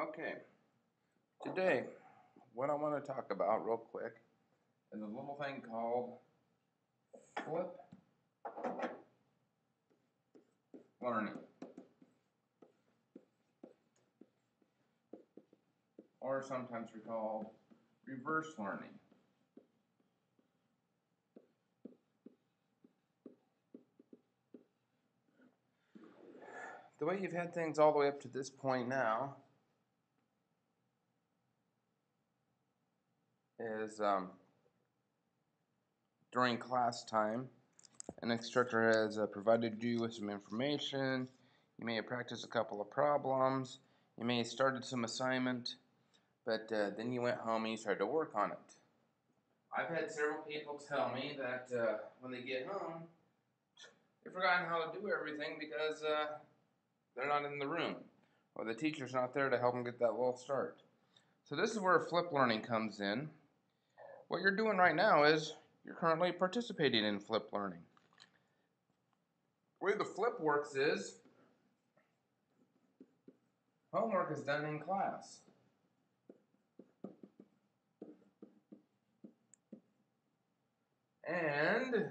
Okay, today what I want to talk about real quick is a little thing called FlipLearning, or sometimes called reverse learning. The way you've had things all the way up to this point now is during class time, an instructor has provided you with some information. You may have practiced a couple of problems. You may have started some assignment, but then you went home and you started to work on it. I've had several people tell me that when they get home, they've forgotten how to do everything because they're not in the room, or the teacher's not there to help them get that little start. So this is where FlipLearning comes in. What you're doing right now is you're currently participating in FlipLearning. The way the flip works is homework is done in class. And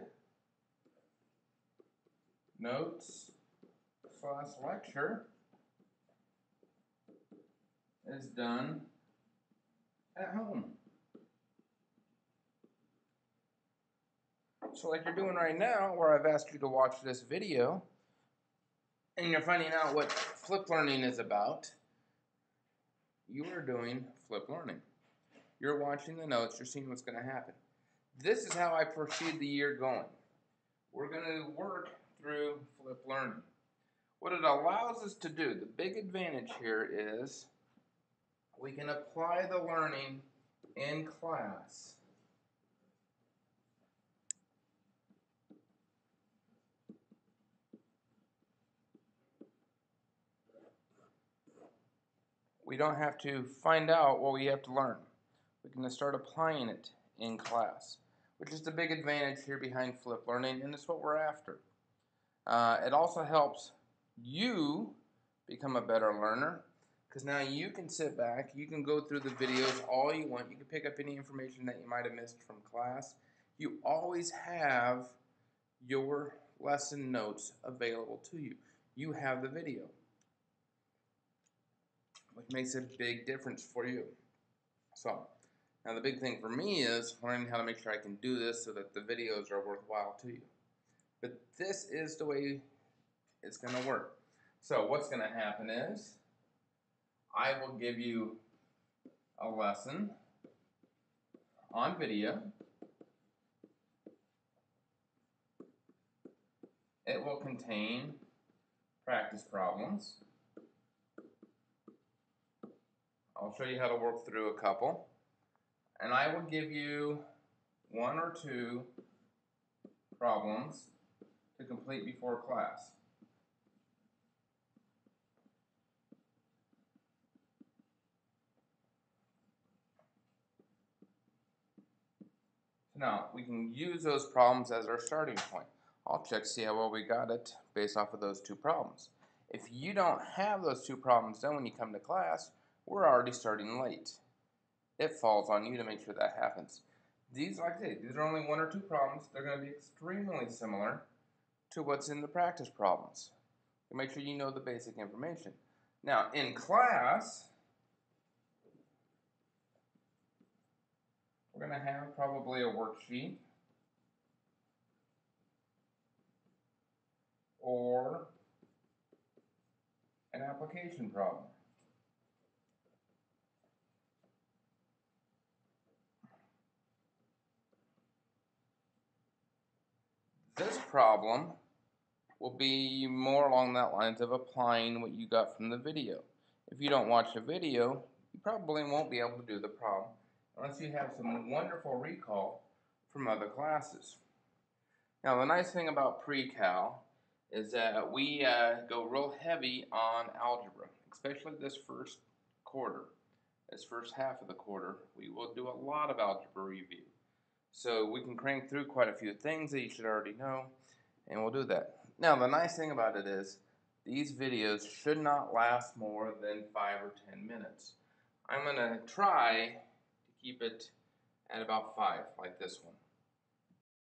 notes/lecture is done at home. So like you're doing right now, where I've asked you to watch this video, and you're finding out what FlipLearning is about, you are doing FlipLearning. You're watching the notes, you're seeing what's going to happen. This is how I foresee the year going. We're going to work through FlipLearning. What it allows us to do, the big advantage here is we can apply the learning in class. We don't have to find out what we have to learn. We can start applying it in class, which is the big advantage here behind FlipLearning, and it's what we're after. It also helps you become a better learner, because now you can sit back, you can go through the videos all you want, you can pick up any information that you might have missed from class. You always have your lesson notes available to you. You have the video, which makes a big difference for you. So, now the big thing for me is learning how to make sure I can do this so that the videos are worthwhile to you. But this is the way it's going to work. So what's going to happen is I will give you a lesson on video. It will contain practice problems. I'll show you how to work through a couple. And I will give you 1 or 2 problems to complete before class. Now, we can use those problems as our starting point. I'll check to see how well we got it based off of those 2 problems. If you don't have those 2 problems done when you come to class, we're already starting late. It falls on you to make sure that happens. These, like I say, these are only 1 or 2 problems. They're going to be extremely similar to what's in the practice problems. So make sure you know the basic information. Now, in class, we're going to have probably a worksheet or an application problem. This problem will be more along that lines of applying what you got from the video. If you don't watch the video, you probably won't be able to do the problem unless you have some wonderful recall from other classes. Now, the nice thing about pre-cal is that we go real heavy on algebra, especially this first quarter. This first half of the quarter, we will do a lot of algebra review. So we can crank through quite a few things that you should already know, and we'll do that. Now, the nice thing about it is these videos should not last more than 5 or 10 minutes. I'm going to try to keep it at about 5, like this one.